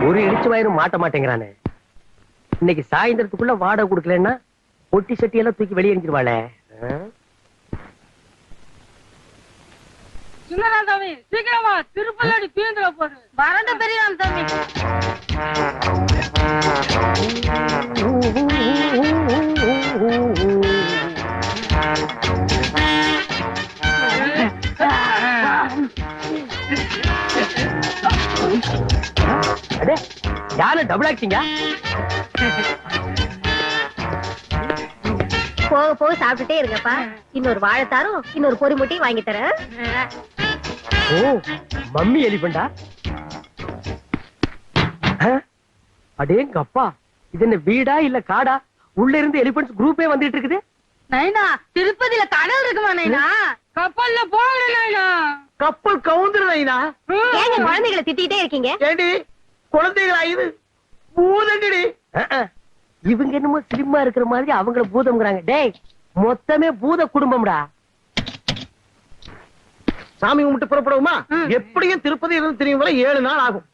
ஒரு இடிச்சு வாயிரும் மாட்ட மாட்டேங்கிறானே. இன்னைக்கு சாயந்தரத்துக்குள்ள வாடகை கொடுக்கலன்னா பொட்டி சட்டி எல்லாம் தூக்கி வெளியே எரிஞ்சிருவாளே. சாமி சீக்கிரமா திருப்பதி தீந்துட போது வரண்ட பெரிய சாமி. அடே யாரு டபுள் ஆக்டிங்கா? போக போக சாப்பிட்டுட்டே இருங்கப்பா. இன்னொரு வாழைத்தாரும் இன்னொரு பொறி முட்டையும் வாங்கி தரேன். ஓ மம்மி எலிபண்டா? அடேங்கப்பா, இது என்ன வீடா இல்ல காடா? உள்ள இருந்து எலிபண்ட்ஸ் குரூப்பே வந்துட்டு இருக்குது. நைனா திருப்பதியில கடல் இருக்குமா நைனா? கப்பல்ல போகிற நைனா. கப்பல் கவுந்துரு நைனா. ஏங்க குழந்தைகளை திட்டிட்டே இருக்கீங்க? ஏடி குழந்தைகளா இது? பூதங்கடி. இவங்க என்னமோ சிலிமா இருக்கிற மாதிரி அவங்கள பூதம்ங்கறாங்க. டேய் மொத்தமே பூத குடும்பம்டா. சாமி கும்பிட்டு புறப்படுவோமா? எப்படியும் திருப்பதி இருந்து தெரியும் போல 7 நாள் ஆகும்.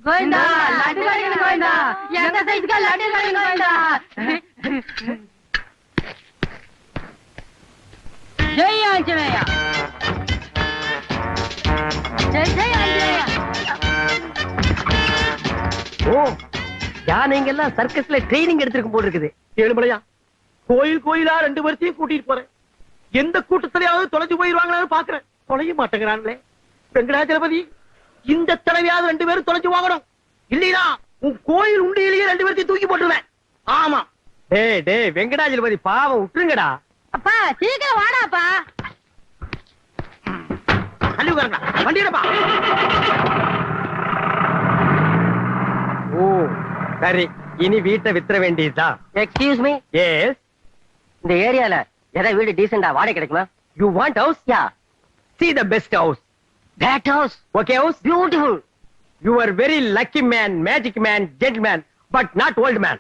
கோவிந்தா லட்டு கடைங்க கோவிந்தா. எந்த சைஸ்க்கு லட்டு கடைங்க கோவிந்தா. ஜெய் ஆஞ்சநேயா. ஜெய் ஜெய் ஆஞ்சநேயா. ஓ யானைங்க எல்லாம் சர்க்கஸ்ல ட்ரைனிங் எடுத்திருக்கும் போல இருக்குது. ஏழுமலையா, கோயில் கோயிலா 2 பேர்த்தையும் கூட்டிட்டு போறேன். எந்த கூட்டத்திலேயாவது தொலைஞ்சு போயிருவாங்களான்னு பாக்குறேன். தொலைய மாட்டேங்கிறாங்களே. வெங்கடாச்சலபதி, இந்த தடவையாவது 2 பேரும் தொலைஞ்சு வாங்கணும். இல்லையா உன் கோயில் உண்டியிலேயே 2 பேர்த்தையும் தூக்கி போட்டுருவேன். ஆமா. டேய் டேய் வெங்கடாச்சலபதி பாவம் விட்டுருங்கடா. அப்பா சீக்கிரம் வாடாப்பா. தள்ளி உட்காருங்க. வண்டியிடப்பா. ஓ சரி, இனி வீட்டை வித்துற வேண்டியதுதான். Excuse me, yes. இந்த ஏரியால ஏதாவது வீடு டீசெண்டா வாடகை கிடைக்குமா? You want house? Yeah. See the best house. That house, Okay house? beautiful. You are very lucky man, magic man, gentleman, but not old man.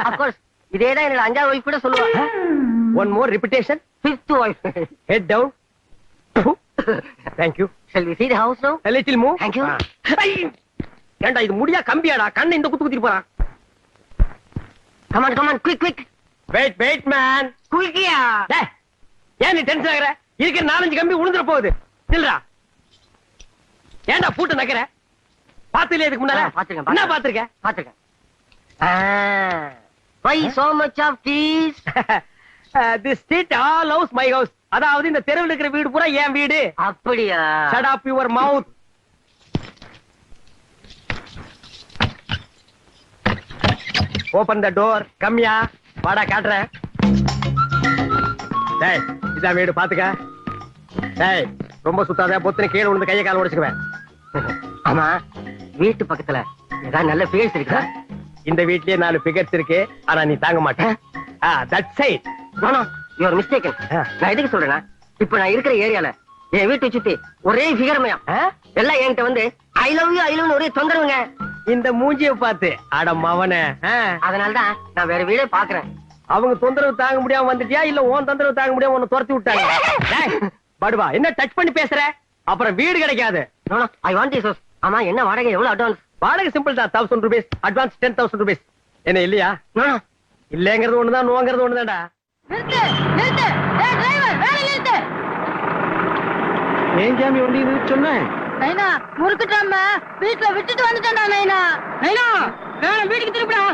Of course, இதேதான் என்னோட 5வது wife கூட சொல்லுவா. One more repetition. 5th wife. Head down. Thank you. Shall we see the house now? A little move. Thank you. ஏண்டா இது முடியா கம்பியாடா? கண்ணை இந்த குத்து குத்திட்டு போறான். Come on, come on, quick, quick. Wait man. Quick யா. டேய் ஏன் நீ டென்ஷன் ஆகுற? இருக்கிற 4-5 கம்பி உழுந்துற போகுது. நில்றா. ஏண்டா பூட்டு நக்கற? பாத்துல இதுக்கு முன்னால? பாத்துங்க. என்ன பாத்துக்க? பாத்துங்க. Why so much of these? This street all house my house. அதாவது இந்த தெருவுல இருக்கிற வீடு பூரா என் வீடு. அப்படியா? Shut up your mouth. Open the door. கம்மியா வாடா காட்றேன். டேய் இதான் வீடு பாத்துக்க. டேய் ரொம்ப சுத்தாத, பொத்துன கீழே விழுந்து கையை கால உடைச்சுக்குவேன். ஆமா, வீட்டு பக்கத்துல ஏதாவது நல்ல பேஸ் இருக்கா? இந்த வீட்லயே 4 பிகர்ஸ் இருக்கு. ஆனா நீ தாங்க மாட்டே. That's it. No no, you are mistaken. நான் எதுக்கு சொல்றேன்னா, இப்ப நான் இருக்கிற ஏரியால என் வீட்டை சுத்தி ஒரே ஃபிகர்மயம். எல்லாம் என்கிட்ட வந்து ஐ லவ் யூ ஒரே தொந்தரவுங்க. இந்த மூஞ்சிய பார்த்து அட மவனே. அதனாலதான் நான் வேற வீடே பாக்குறேன். அவங்க தொந்தரவு தாங்க முடியாம வந்துட்டியா இல்ல உன் தொந்தரவு தாங்க முடியாம உன்னை துரத்தி விட்டாங்க? படுவா என்ன டச் பண்ணி பேசுற? அப்புறம் வீடு கிடைக்காது. No no, I want this house. ஆமா, என்ன வாடகை, எவ்வளவு அட்வான்ஸ்? வாடகை சிம்பிள் தான், 1000 rupees. Advance 10,000 rupees. என்ன இல்லையா? நோ நோ, இல்லங்கிறது ஒண்ணுதான், நோங்கிறது ஒண்ணுதான்டா. நிறுத்து நிறுத்து. ஏய் டிரைவர், வேலை நிறுத்து. ஏன் ஜாமி வண்டி சொன்னேன்? நைனா முறுக்குட்டாம வீட்டுல விட்டுட்டு வந்துட்டேன்டா நைனா. நைனா வேற வீட்டுக்கு திருப்பிடா.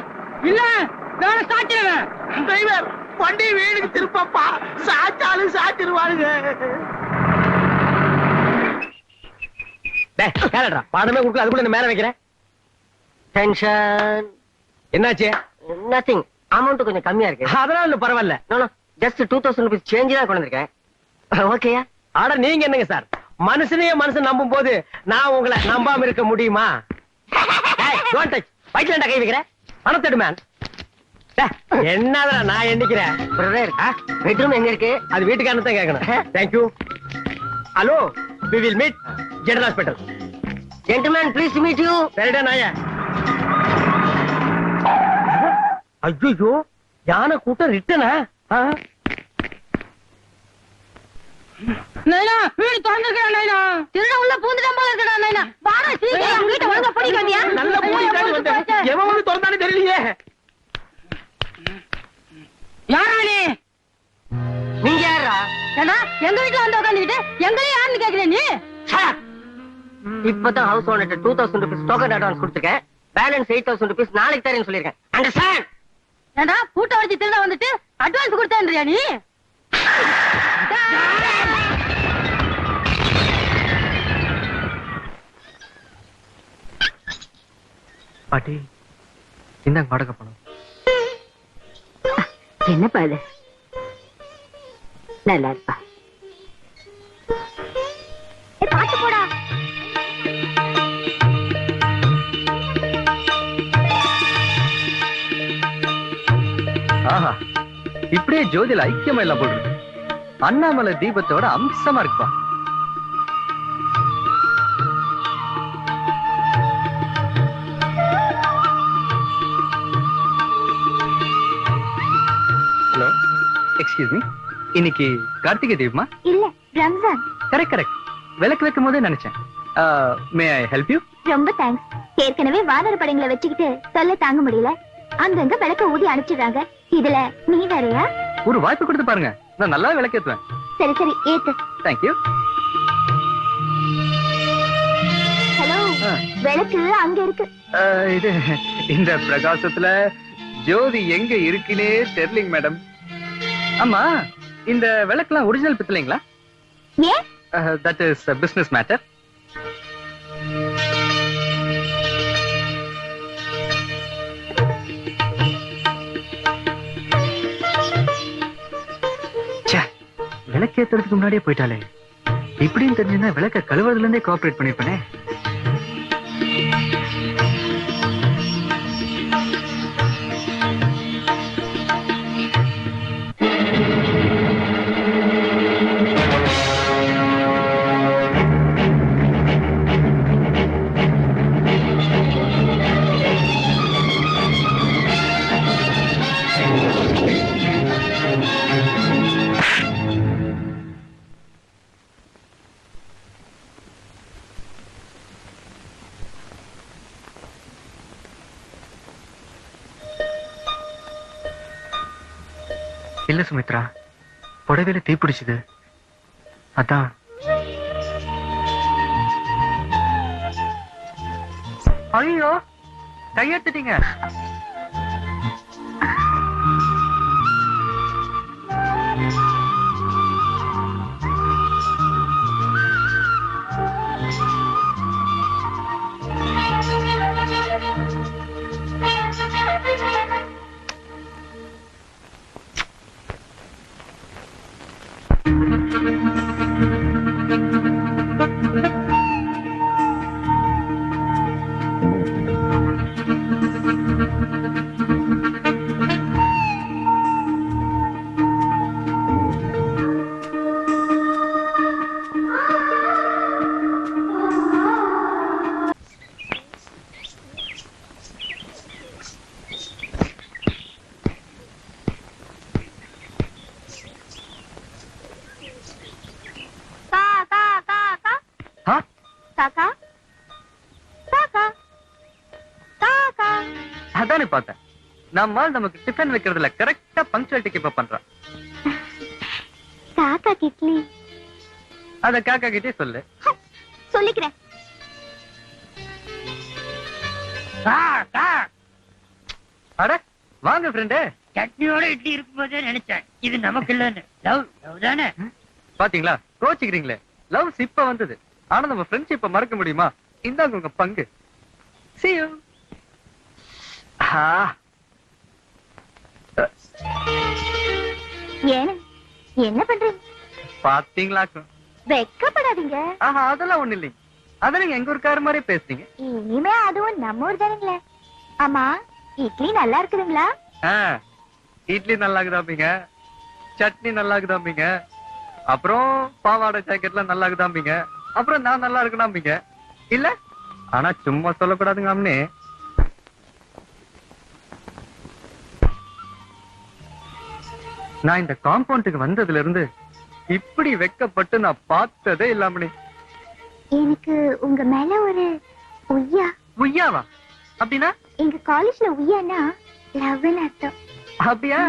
இல்ல வேற சாச்சிடுவேன். டிரைவர் வண்டி வீட்டுக்கு திருப்பப்பா. சாச்சாலும் சாச்சிருவானுங்க. டேய் கேளடா, பாடமே குடுக்கல, அதுக்குள்ள என்ன மேல வைக்கிறேன்? டென்ஷன். என்னாச்சு? நதிங். அமௌண்ட் கொஞ்சம் கம்மியா இருக்கு. அதெல்லாம் இல்ல, பரவாயில்ல. No no, just 2000 rupees change தான் கொண்டு வந்திருக்கேன். ஓகேயா? ஆட நீங்க என்னங்க சார், மனுஷனையே மனுஷன் நம்பும் போது நான் உங்களை நம்பாம இருக்க முடியுமா? Don't touch. வயிற்றுல கை வைக்கிறேன். பணத்தெடு மேன். என்னடா நான் எண்ணிக்கிறேன். பிரதர், பெட்ரூம் எங்க இருக்கு? அது வீட்டுக்காரன் தான் கேட்கணும். Thank you. Hello, we will meet general hospital. Gentleman, please to meet you. சரிடா நாய. ஐயோ, யானை கூட்டம் ரிட்டனா? நைனா வீடு திறந்துருக்கா நைனா. திருட உள்ள பூந்துட்டான் போல இருக்கடா நைனா. வாடா சீக்கிரம் வீட்டை ஒழுங்கா படிக்க வந்தியா? நல்ல எவன் வந்து திறந்தானே தெரியலையே. யாரா நீ? நீங்க யாரா? ஏண்டா எங்க வீட்டுல வந்து உட்காந்துக்கிட்டு எங்களையும் யாருன்னு கேக்குற நீ? இப்பதான் house owner 2000 rupees token advance கொடுத்துருக்கேன். பேலன்ஸ் 8000 rupees நாளைக்கு தரேன்னு சொல்லிருக்கேன். அண்டர்ஸ்டாண்ட்? ஏண்டா பூட்ட வச்சு திருட வந்துட்டு அட்வான்ஸ் கொடுத்தேன்றியா நீ? பாட்டி இந்தாங்க வாடகை பணம். என்னப்பா இது? நல்லா இருப்பா. பாத்து போடா. ஆஹா, இப்படியே ஜோதியில ஐக்கியமா எல்லாம் போடுறது. அண்ணாமலை தீபத்தோட அம்சமா இருக்குப்பா. ஹலோ, எக்ஸ்கியூஸ் மீ, இன்னைக்கு கார்த்திகை தீபமா? இல்ல, ரம்ஜான். கரெக்ட் கரெக்ட், விளக்கு வைக்கும் போதே நினைச்சேன். மே ஐ ஹெல்ப் யூ? ரொம்ப தேங்க்ஸ். ஏற்கனவே வானர படங்களை வச்சுக்கிட்டு தொல்லை தாங்க முடியல. அங்கங்க விளக்க ஊதி அனுப்பிச்சிடுறாங்க. இதுல நீ வேறயா? ஒரு வாய்ப்பு கொடுத்து பாருங்க, நான் நல்லா விளக்கேத்துவேன். சரி சரி, ஏத்து. தேங்க்யூ. ஹலோ, விளக்கு அங்க இருக்கு. இது இந்த பிரகாசத்துல ஜோதி எங்க இருக்குன்னே தெரியலங்க மேடம். ஆமா, இந்த விளக்குலாம் ஒரிஜினல் பித்தளைங்களா? ஏன்? That is business matter. விளக்கேத்துறதுக்கு முன்னாடியே போயிட்டாலே. இப்படின்னு தெரிஞ்சுன்னா விளக்க கழுவுறதுல இருந்தே கோஆபரேட் பண்ணிருப்பேனே. இல்ல சுமித்ரா, புடவையில தீ பிடிச்சது, அதான். ஐயோ, கையெடுத்துட்டீங்க. அதானே பார்த்தேன். நம்மால் நமக்கு டிஃபன் வைக்கிறதுல கரெக்டா பங்க்சுவாலிட்டி கீப் அப் பண்றான். காக்கா கிட்லி. அத காக்கா கிட்டே சொல்லு. சொல்லிக்கிறேன். அட வாங்க ஃப்ரெண்டு. சட்னியோட இட்லி இருக்கும்போதே நினைச்சேன் இது நமக்கு இல்லன்னு. லவ் லவ் தானே. பாத்தீங்களா, கோச்சிக்கிறீங்களே. லவ் இப்ப வந்தது, ஆனா நம்ம ஃப்ரெண்ட்ஷிப்பை மறக்க முடியுமா? இந்தாங்க உங்க பங்கு. See you. என்ன பண்றீங்க? பாத்தீங்களா, வெக்கப்படாதீங்க. அதெல்லாம் ஒண்ணு இல்லைங்க. அத நீங்க எங்க ஊருக்கார மாதிரி பேசுறீங்க. இனிமே அதுவும் நம்ம ஊர் தானுங்களே. ஆமா, இட்லி நல்லா இருக்குதுங்களா? இட்லி நல்லா இருக்குதாம்பீங்க, சட்னி நல்லா இருக்குதாம்பீங்க, அப்புறம் பாவாடை ஜாக்கெட்லாம் நல்லா இருக்குதாம்பீங்க, அப்புறம் நான் நல்லா இருக்கணாம்பீங்க. இல்ல, ஆனா சும்மா சொல்லக்கூடாதுங்க அம்னே. நான் இந்த காம்பவுண்டுக்கு வந்ததுல இருந்து இப்படி வெக்கப்பட்டு நான் பார்த்ததே இல்லாமனே. எனக்கு உங்க மேல ஒரு உய்யாவா? அப்படின்னா? எங்க காலேஜ்ல உய்யானா லவ்னு அர்த்தம். அப்படியா?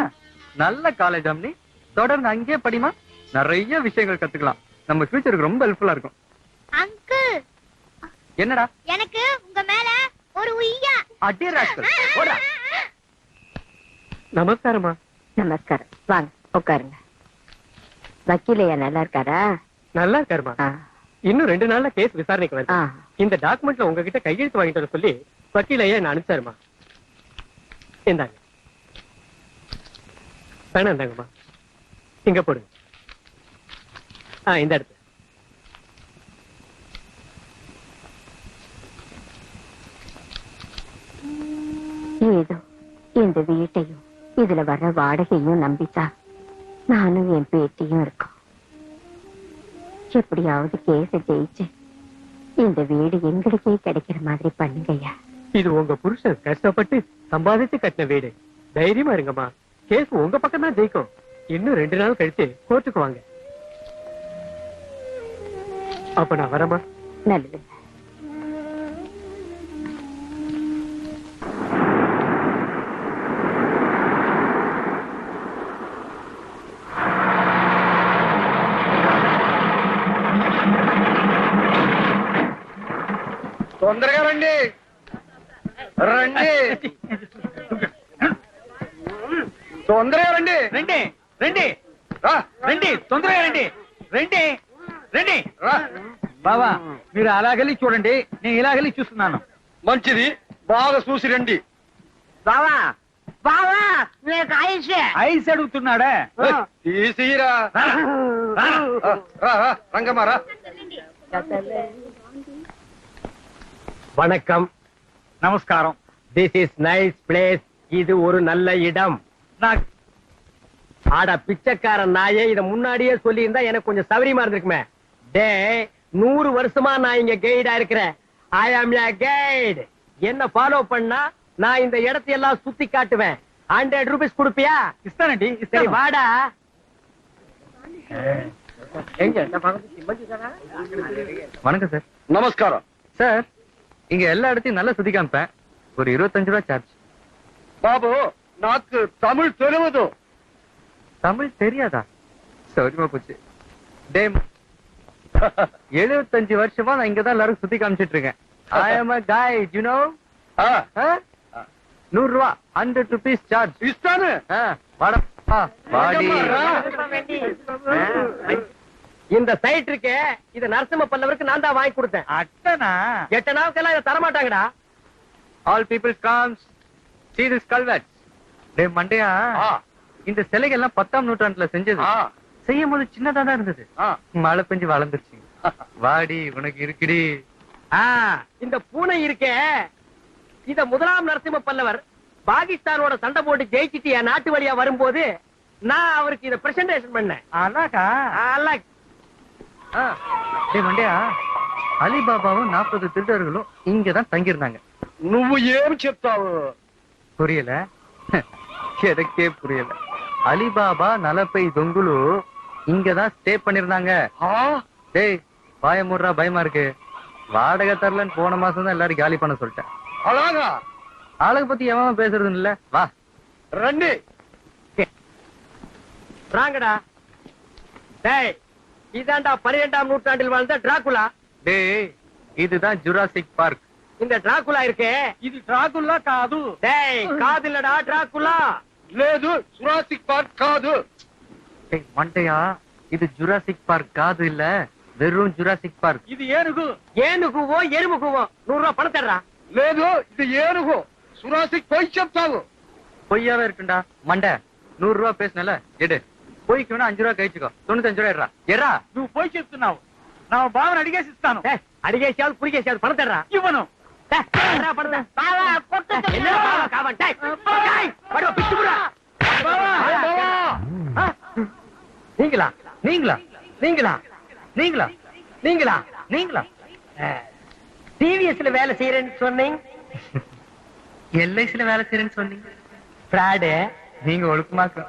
நல்ல காலேஜ் அம்னி, தொடர்ந்து அங்கேயே படிமா, நிறைய விஷயங்கள் கத்துக்கலாம். நம்ம ஃபியூச்சருக்கு ரொம்ப ஹெல்ப்ஃபுல்லா இருக்கும். அங்கிள், என்னடா? எனக்கு உங்க மேல ஒரு உய்யா. அடே ராஸ்கல், போடா. நமஸ்காரமா. நமஸ்காரம். வாங்க உட்காருங்க. வக்கீலையா நல்லா இருக்காரா? நல்லா இருக்காருமா. இன்னும் 2 நாள்ல கேஸ் விசாரணைக்கு வருது. இந்த டாக்குமெண்ட்ல உங்ககிட்ட கையெழுத்து வாங்கிட்டு வர சொல்லி வக்கீலையா என்ன அனுப்பிச்சாருமா. இந்தாங்க. வேணாம், இந்தாங்கம்மா. இங்க போடுங்க. இந்த இடத்துல. ஏதோ இந்த வீட்டையும் இதுல வர்ற வாடகையும் நம்பித்தா நானும் என் பேட்டியும் இருக்கோம். எப்படியாவது கேஸ ஜெயிச்சு இந்த வீடு எங்களுக்கே கிடைக்கிற மாதிரி பண்ணுங்கய்யா. இது உங்க புருஷன் கஷ்டப்பட்டு சம்பாதிச்சு கட்டின வீடு. தைரியமா இருங்கம்மா. கேஸ் உங்க பக்கம் தான் ஜெயிக்கும். இன்னும் 2 நாள் கழிச்சு கோர்ட்டுக்கு வாங்க. அப்ப நான் வரமா. நல்லது. తొందరగా రండి రండి తొందరగా రండి రండి రండి రండి తొందరగా రండి రండి రండి బావా మీరు అలాగెళ్ళి చూడండి, నేను ఇలాగెళ్ళి చూస్తున్నాను. మంచిది, బాగా చూసి రండి. బావా బావా నీకు ఐస్ ఐస్ అడుగుతున్నాడా? తీసిరా రంగమారా. வணக்கம். நமஸ்காரம். This is nice place. இது ஒரு நல்ல இடம். ஆட பிச்சைக்காரன் நாயே, இத முன்னாடியே சொல்லி இருந்தா எனக்கு கொஞ்சம் சௌரியமா இருந்திருக்குமே. டே 100 வருஷமா நான் இங்க கைடா இருக்கிறேன். ஐ ஆம் ய கைடு. என்ன ஃபாலோ பண்ணா நான் இந்த இடத்தை எல்லாம் சுத்தி காட்டுவேன். 100 ரூபீஸ் கொடுப்பியா? ఇస్తానండి. சரி வாடா. வணக்கம் சார். நமஸ்காரம் சார், இங்க எல்லா இடத்தையும் நல்லா சுத்தி காமிப்பேன். ஒரு 25 ரூபாய் சார்ஜ். பாபு, நாக்கு தமிழ் தெரிவது. தமிழ் தெரியாதா? சௌரியமா போச்சு. டே 75 வருஷமா நான் இங்கதான் எல்லாரும் சுத்தி காமிச்சிட்டு இருக்கேன். ஐ அம் a guide, you know. 100 ரூபாய், 100 rupees சார்ஜ். இஸ்தானு வாடா வாடி. இந்த சைட் இருக்கே, இது நரசிம்ம பல்லவருக்கு நான் தான் வாங்கி கொடுத்தேன். அட்டனா? 8 நாளுக்கெல்லாம் இதை தரமாட்டாங்கடா. All people comes see this culvert. டே மண்டையா, இந்த சிலைகள் எல்லாம் 10ஆம் நூற்றாண்டுல செஞ்சது. செய்யும் போது சின்னதா தான் இருந்தது. மழை பெஞ்சு வளர்ந்துருச்சு. வாடி, உனக்கு இருக்குடி. இந்த பூனை இருக்கே, இத 1ஆம் நரசிம்ம பல்லவர் பாகிஸ்தானோட சண்டை போட்டு ஜெயிச்சிட்டு என் நாட்டு வழியா வரும்போது நான் அவருக்கு இத பிரசன்டேஷன் பண்ணேன். அழகா? அழகு. டே மண்டையா, அலிபாபாவும் 40 திருடர்களும் இங்கதான் தங்கியிருந்தாங்க. నువ్వు ఏం చెప్తావు? புரியல? எனக்கே புரியல. அலிபாபா, நலப்பை தொங்குலு இங்கதான் ஸ்டே பண்ணிருந்தாங்க. டேய் வாய மூடுறா, பயமா இருக்கு. வாடகை தரலன்னு போன மாசம் தான் எல்லாரும் காலி பண்ண சொல்லிட்டேன். అలాగా? ஆளுக பத்தி எவன் பேசுறது இல்ல. வா రండి. ராங்கடா. டேய், இதாண்டா 12ஆம் நூற்றாண்டில் வாழ்ந்த டிராகுலா. டேய், இதுதான் ஜுராசிக் பார்க். இந்த டிராகுலா இருக்கே, இது டிராகுலா காது. டேய் காதில்லடா, டிராகுலா. లేదు, జురాసిక్ పార్క్ కాదు. டேய் மண்டையா, இது ஜுராசிக் பார்க் காது இல்ல, வெறும் ஜுராசிக் பார்க். ఇది ఏనుగు. ஏனுகுவோ எருமுகுவோ 100 ரூபாய் பணம் தர்றா. లేదు, ఇది ఏనుగు. జురాసిక్ పోయి చెప్తావు. பொய்யாவே இருக்குண்டா மண்டை. 100 ரூபாய் பேசுனல, எடு. பொய்க்கு வேணா 5 ரூபாய் கழிச்சுக்கோ. 95 ரூபாய் எறா. నువ్వు పోయి చెప్తున్నావు. నా బావని అడిగేసి ఇస్తాను. டேய், அடிகேசியாவது புரிகேசியாவது பணம் தர்றா. ఇవ్వను. டேய், தர்றா பணம் தர்றா. బావా కొట్టు என்ன பாவா காவன்? டேய், டேய், படுவா பிச்சு புடுடா. நீங்களா? நீங்களா? நீங்களா? நீங்களா? நீங்களா? நீங்களா? டிவிஎஸ்ல வேலை செய்யறேன்னு சொன்னீங்க. எல்ஐசில வேலை செய்யறேன்னு சொன்னீங்க. பிராடு. நீங்க ஒழுக்கமாக்க